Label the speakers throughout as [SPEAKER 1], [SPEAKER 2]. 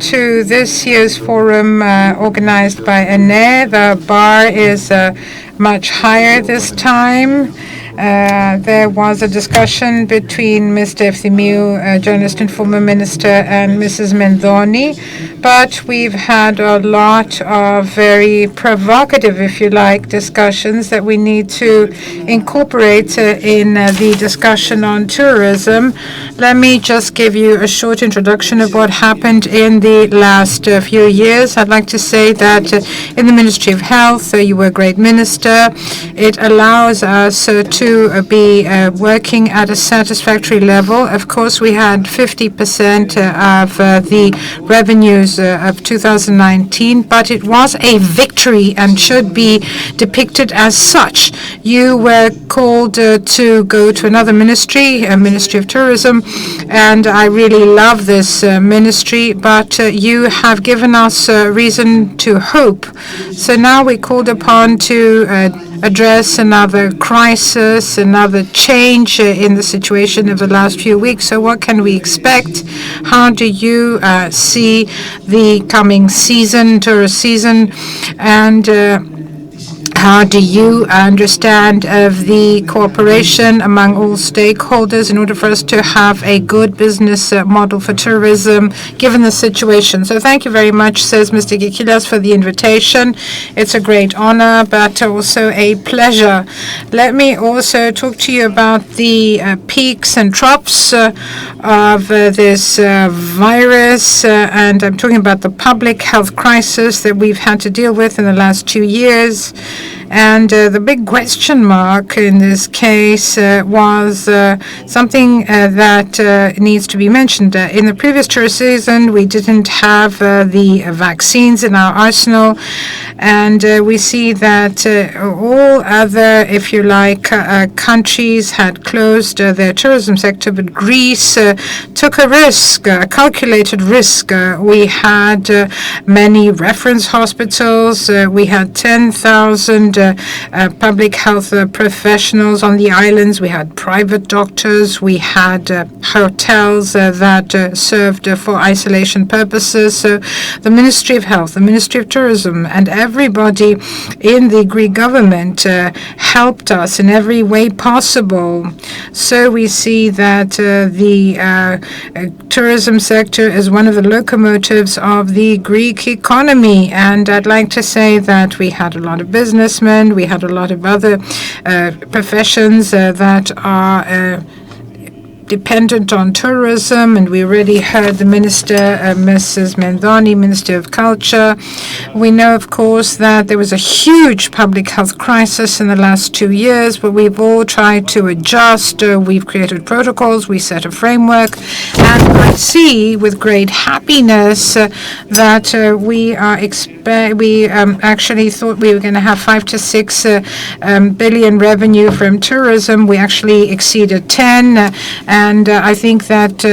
[SPEAKER 1] to this year's forum organized by E.EN.E. The bar is much higher this time. There was a discussion between Mr. Efthymiou, a journalist and former minister, and Mrs. Mendoni, but we've had a lot of very provocative, if you like, discussions that we need to incorporate in the discussion on tourism. Let me just give you a short introduction of what happened in the last few years. I'd like to say that in the Ministry of Health, you were a great minister. It allows us to be working at a satisfactory level. Of course, we had 50% of the revenues of 2019, but it was a victory and should be depicted as such. You were called to go to another ministry, a Ministry of Tourism, and I really love this ministry, but you have given us reason to hope. So now we're called upon to address another crisis, another change in the situation of the last few weeks. So what can we expect? How do you see the coming season, tourist season? And how do you understand of the cooperation among all stakeholders in order for us to have a good business model for tourism, given the situation? So thank you very much, says Mr. Kikilias, for the invitation. It's a great honor, but also a pleasure. Let me also talk to you about the peaks and troughs of this virus, and I'm talking about the public health crisis that we've had to deal with in the last 2 years. And the big question mark in this case was something that needs to be mentioned. In the previous tourist season, we didn't have the vaccines in our arsenal, and we see that all other, if you like, countries had closed their tourism sector, but Greece took a risk, a calculated risk. We had many reference hospitals. We had 10,000 public health professionals on the islands. We had private doctors. We had hotels that served for isolation purposes. So the Ministry of Health, the Ministry of Tourism, and everybody in the Greek government helped us in every way possible. So we see that the tourism sector is one of the locomotives of the Greek economy. And I'd like to say that we had a lot of businessmen. We had a lot of other professions that are dependent on tourism, and we already heard the minister, Mrs. Mendoni, Minister of Culture. We know, of course, that there was a huge public health crisis in the last 2 years, but we've all tried to adjust. We've created protocols, we set a framework, and I see with great happiness that we actually thought we were going to have 5 to 6 billion revenue from tourism. We actually exceeded 10. And I think that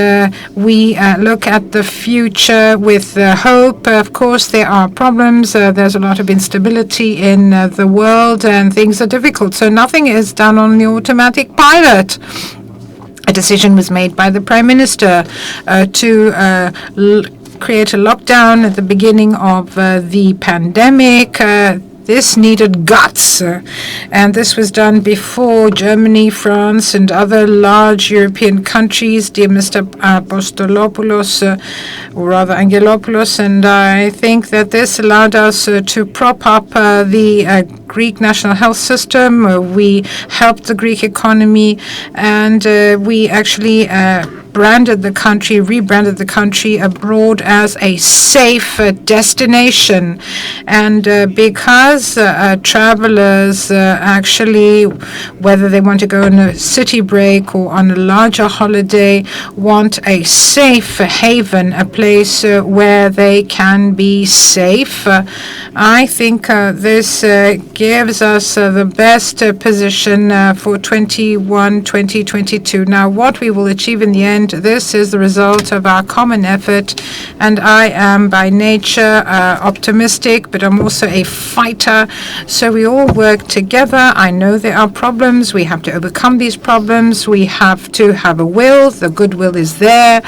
[SPEAKER 1] we look at the future with hope. Of course, there are problems. There's a lot of instability in the world, and things are difficult. So nothing is done on the automatic pilot. A decision was made by the Prime Minister to create a lockdown at the beginning of the pandemic. This needed guts, and this was done before Germany, France, and other large European countries, dear Mr. Apostolopoulos, or rather Angelopoulos, and I think that this allowed us to prop up the Greek national health system. We helped the Greek economy, and we actually rebranded the country abroad as a safe destination. And because travelers actually, whether they want to go on a city break or on a larger holiday, want a safe haven, a place where they can be safe, I think this gives us the best position for 2022. Now, what we will achieve in the end, this is the result of our common effort, and I am by nature optimistic, but I'm also a fighter. So we all work together. I know there are problems. We have to overcome these problems. We have to have a will. The goodwill is there.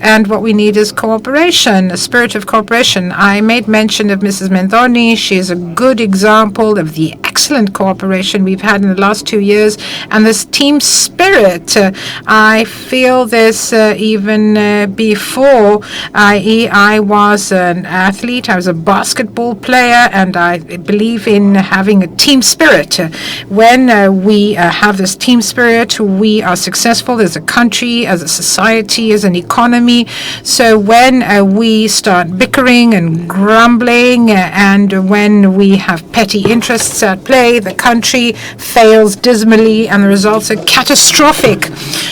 [SPEAKER 1] And what we need is cooperation, a spirit of cooperation. I made mention of Mrs. Mendoni. She is a good example of the excellent cooperation we've had in the last 2 years, and this team spirit. I feel this even before, i.e. I was an athlete, I was a basketball player, and I believe in having a team spirit. When we have this team spirit, we are successful as a country, as a society, as an economy. So when we start bickering and grumbling, and when we have petty interests at play, the country fails dismally and the results are catastrophic.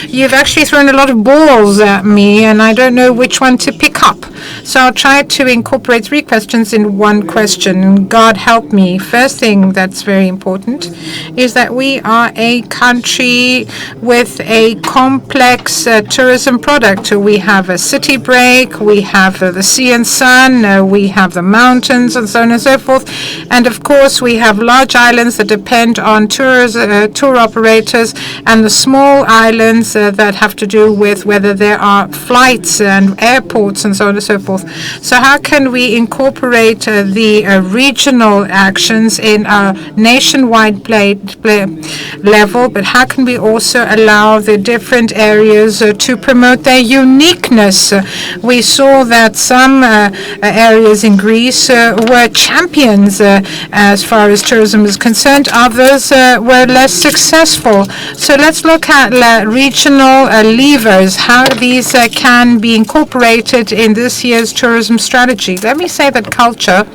[SPEAKER 1] You've actually thrown a lot of balls at me, and I don't know which one to pick up. So I'll try to incorporate 3 questions in one question. God help me. First thing that's very important is that we are a country with a complex tourism product. We have a city break, we have the sea and sun, we have the mountains, and so on and so forth. And of course, we have large islands that depend on tour operators, and the small islands that have to do with whether there are flights and airports and so on and so forth. So how can we incorporate the regional actions in a nationwide level, but how can we also allow the different areas to promote their uniqueness? We saw that some areas in Greece were champions as far as tourism is concerned. Others were less successful. So let's look at regional levers, how these can be incorporated in this year's tourism strategy. Let me say that culture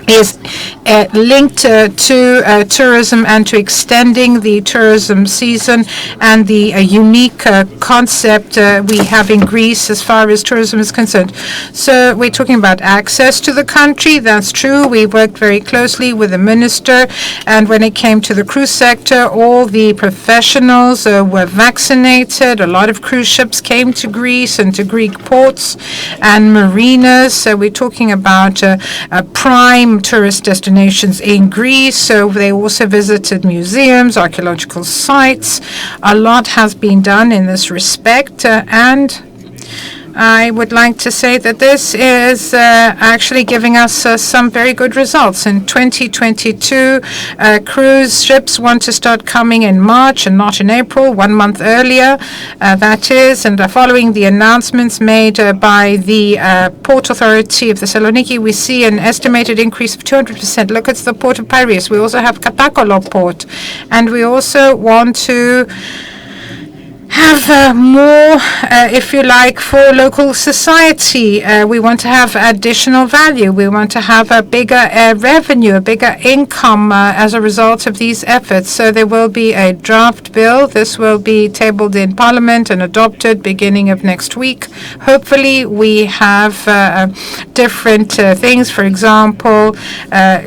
[SPEAKER 1] is linked to tourism and to extending the tourism season and the unique concept we have in Greece as far as tourism is concerned. So we're talking about access to the country. That's true. We worked very closely with the minister, and when it came to the cruise sector, all the professionals were vaccinated. A lot of cruise ships came to Greece and to Greek ports and marinas. So we're talking about prime tourist destinations in Greece. So they also visited museums, archaeological sites. A lot has been done in this respect, and I would like to say that this is actually giving us some very good results. In 2022, cruise ships want to start coming in March and not in April, 1 month earlier, that is. And following the announcements made by the Port Authority of Thessaloniki, we see an estimated increase of 200%. Look at the Port of Piraeus. We also have Katakolo Port. And we also want to have more, if you like, for local society. We want to have additional value. We want to have a bigger revenue, a bigger income as a result of these efforts. So there will be a draft bill. This will be tabled in Parliament and adopted beginning of next week. Hopefully we have different things, for example,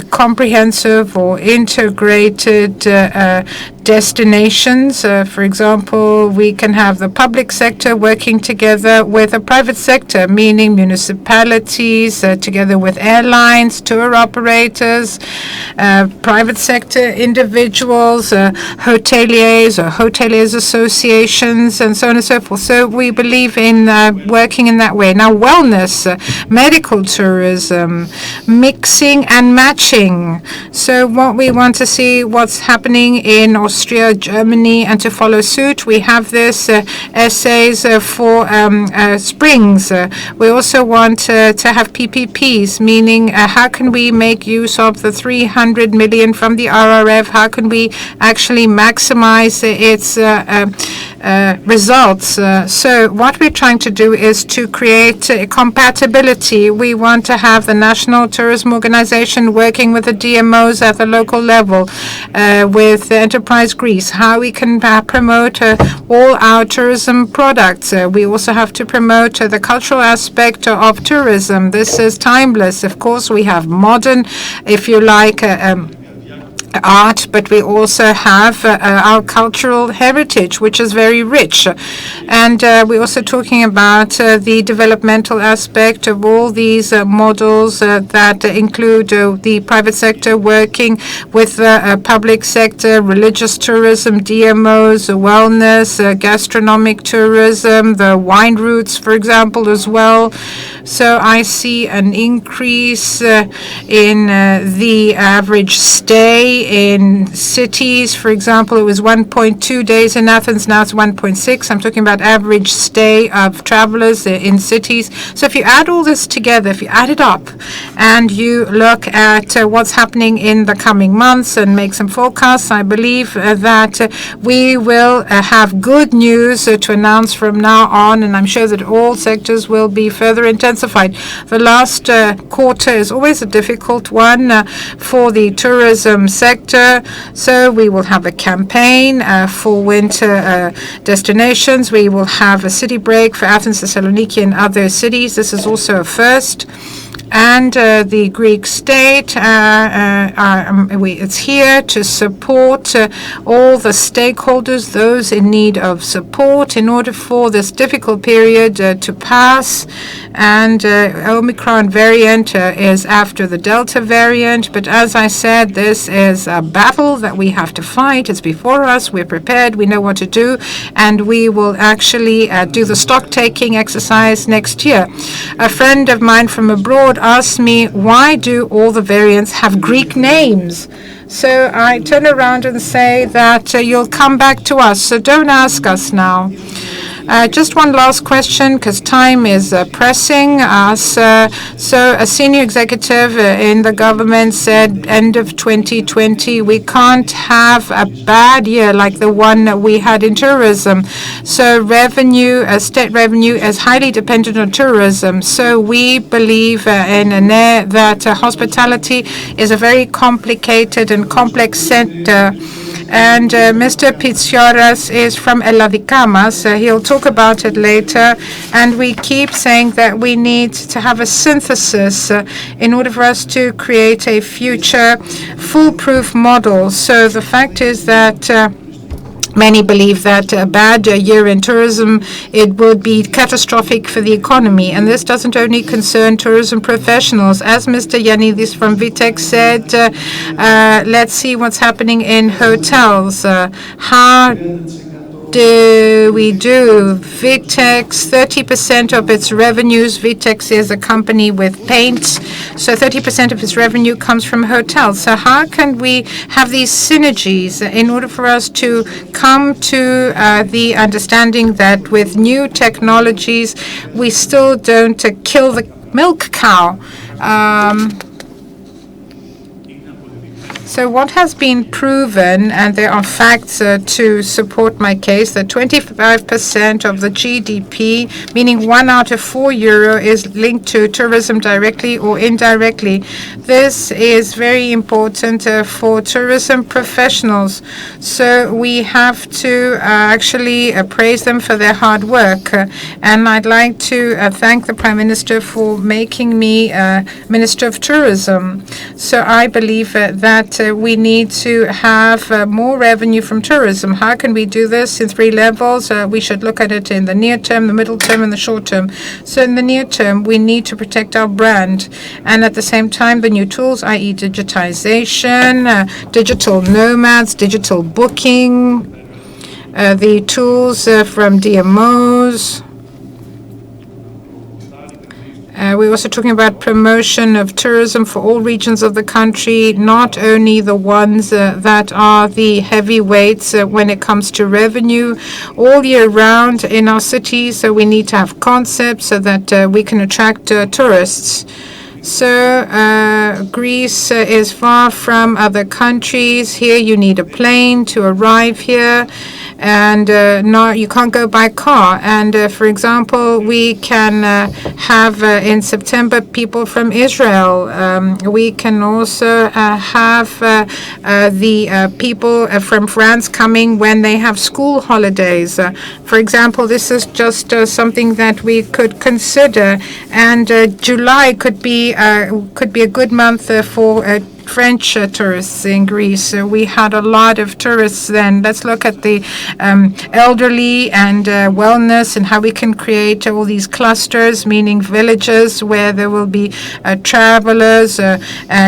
[SPEAKER 1] comprehensive or integrated destinations. For example, we can have the public sector working together with the private sector, meaning municipalities together with airlines, tour operators, private sector individuals, hoteliers or hoteliers associations, and so on and so forth. So we believe in working in that way. Now, wellness, medical tourism, mixing and matching. So what we want to see, what's happening in Austria, Germany, and to follow suit, we have this essays for springs. We also want to have PPPs, meaning how can we make use of the 300 million from the RRF? How can we actually maximize its results? So what we're trying to do is to create compatibility. We want to have the National Tourism Organization working with the DMOs at the local level, with Enterprise Greece, how we can promote all our tourism products. We also have to promote the cultural aspect of tourism. This is timeless. Of course, we have modern, if you like, art, but we also have our cultural heritage, which is very rich. And we're also talking about the developmental aspect of all these models that include the private sector working with the public sector, religious tourism, DMOs, wellness, gastronomic tourism, the wine routes, for example, as well. So I see an increase in the average stay in cities. For example, it was 1.2 days in Athens, now it's 1.6. I'm talking about average stay of travelers in cities. So if you add all this together, if you add it up and you look at what's happening in the coming months and make some forecasts, I believe that we will have good news to announce from now on, and I'm sure that all sectors will be further intensified. The last quarter is always a difficult one for the tourism sector, so we will have a campaign for winter destinations. We will have a city break for Athens, Thessaloniki, and other cities. This is also a first. And the Greek state, it's here to support all the stakeholders, those in need of support, in order for this difficult period to pass. And Omicron variant is after the Delta variant. But as I said, this is a battle that we have to fight. It's before us. We're prepared. We know what to do. And we will actually do the stock-taking exercise next year. A friend of mine from abroad asked me, why do all the variants have Greek names? So I turn around and say that you'll come back to us, so don't ask us now. Just one last question, because time is pressing us. So a senior executive in the government said end of 2020, we can't have a bad year like the one we had in tourism. So revenue, state revenue is highly dependent on tourism. So we believe in E.EN.E that hospitality is a very complicated and complex sector. And Mr. Pitsioras is from Elladikamas. He'll talk about it later. And we keep saying that we need to have a synthesis in order for us to create a future foolproof model. So the fact is that many believe that a bad year in tourism, it would be catastrophic for the economy. And this doesn't only concern tourism professionals. As Mr. Yanidis from VTEX said, let's see what's happening in hotels. How do we do? VTEX, 30% of its revenues, VTEX is a company with paints, so 30% of its revenue comes from hotels. So how can we have these synergies in order for us to come to the understanding that with new technologies, we still don't kill the milk cow? So what has been proven, and there are facts to support my case, that 25% of the GDP, meaning 1 out of 4 euro, is linked to tourism directly or indirectly. This is very important for tourism professionals. So we have to actually praise them for their hard work. And I'd like to thank the Prime Minister for making me Minister of Tourism. So I believe that we need to have more revenue from tourism. How can we do this? In 3 levels. We should look at it in the near term, the middle term, and the short term. So in the near term, we need to protect our brand. And at the same time, the new tools, i.e. digitization, digital nomads, digital booking, the tools from DMOs. We're also talking about promotion of tourism for all regions of the country, not only the ones that are the heavyweights when it comes to revenue. All year round in our cities, so we need to have concepts so that we can attract tourists. So Greece is far from other countries. Here you need a plane to arrive here, and you can't go by car. And for example, we can have in September people from Israel. We can also have the people from France coming when they have school holidays. For example, this is just something that we could consider. And July could be a good month for French tourists in Greece. We had a lot of tourists then. Let's look at the elderly and wellness and how we can create all these clusters, meaning villages where there will be travelers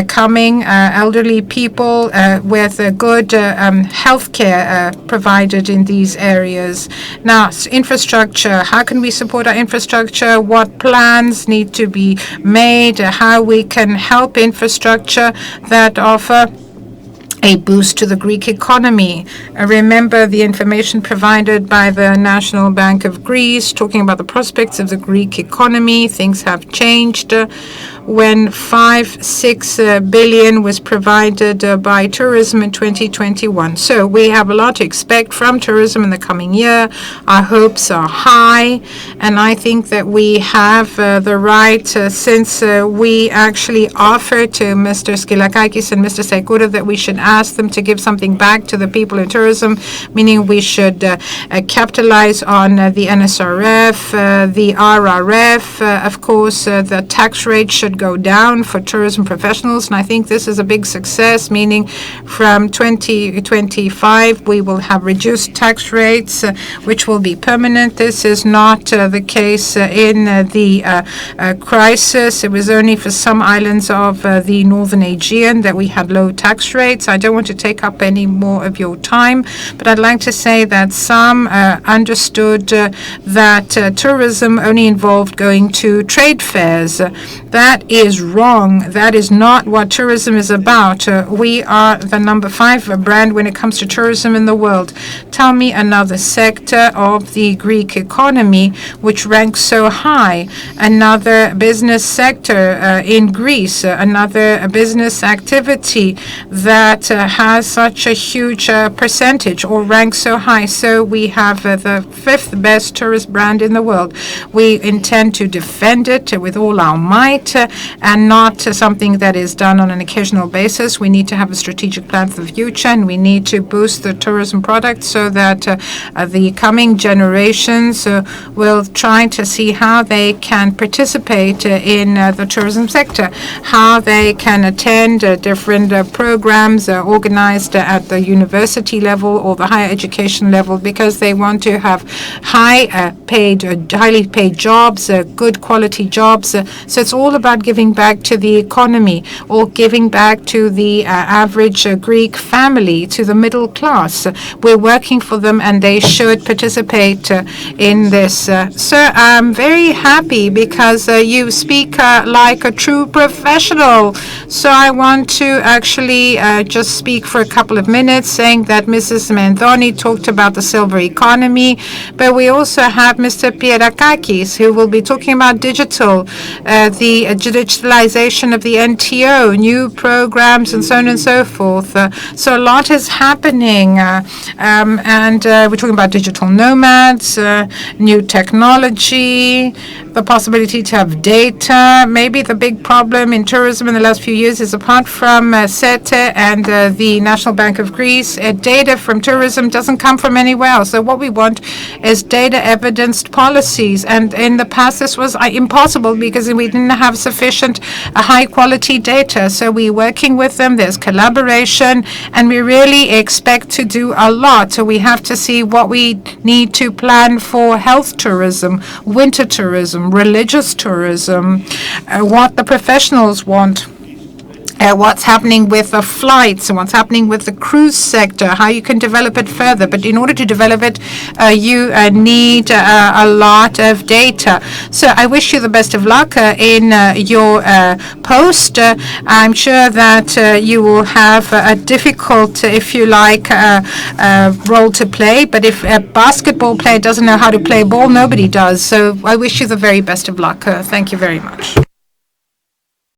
[SPEAKER 1] coming, elderly people with good health care provided in these areas. Now, infrastructure. How can we support our infrastructure? What plans need to be made? How we can help infrastructure that offer a boost to the Greek economy. Remember the information provided by the National Bank of Greece talking about the prospects of the Greek economy. Things have changed when 5-6 billion was provided by tourism in 2021. So we have a lot to expect from tourism in the coming year. Our hopes are high, and I think that we have the right, since we actually offered to Mr. Skylakakis and Mr. Saikoura that we should ask them to give something back to the people in tourism, meaning we should capitalize on the NSRF, the RRF. Of course, the tax rate should go down for tourism professionals, and I think this is a big success, meaning from 2025 we will have reduced tax rates, which will be permanent. This is not the case in the crisis. It was only for some islands of the northern Aegean that we had low tax rates. I don't want to take up any more of your time, but I'd like to say that some understood that tourism only involved going to trade fairs. That is wrong. That is not what tourism is about. We are the number 5 brand when it comes to tourism in the world. Tell me another sector of the Greek economy which ranks so high, another business sector in Greece, another business activity that has such a huge percentage or ranks so high. So we have the 5th best tourist brand in the world. We intend to defend it with all our might and not something that is done on an occasional basis. We need to have a strategic plan for the future, and we need to boost the tourism product so that the coming generations will try to see how they can participate in the tourism sector, how they can attend different programs organized at the university level or the higher education level, because they want to have highly paid jobs, good quality jobs. So it's all about giving back to the economy, or giving back to the average Greek family, to the middle class. We're working for them, and they should participate in this. Sir, I'm very happy because you speak like a true professional. So I want to actually just speak for a couple of minutes, saying that Mrs. Mendoni talked about the silver economy, but we also have Mr. Pierakakis, who will be talking about digital, the digitalization of the NTO, new programs, and so on and so forth. So a lot is happening, and we're talking about digital nomads, new technology, the possibility to have data. Maybe the big problem in tourism in the last few years is, apart from SETE and the National Bank of Greece, data from tourism doesn't come from anywhere else. So what we want is data evidenced policies, and in the past this was impossible because we didn't have sufficient high quality data. So we're working with them, there's collaboration, and we really expect to do a lot. So we have to see what we need to plan for health tourism, winter tourism, religious tourism, what the professionals want. What's happening with the flights, and what's happening with the cruise sector, how you can develop it further. But in order to develop it, you need a lot of data. So I wish you the best of luck in your post. I'm sure that you will have a difficult, if you like, role to play. But if a basketball player doesn't know how to play ball, nobody does. So I wish you the very best of luck. Thank you very much.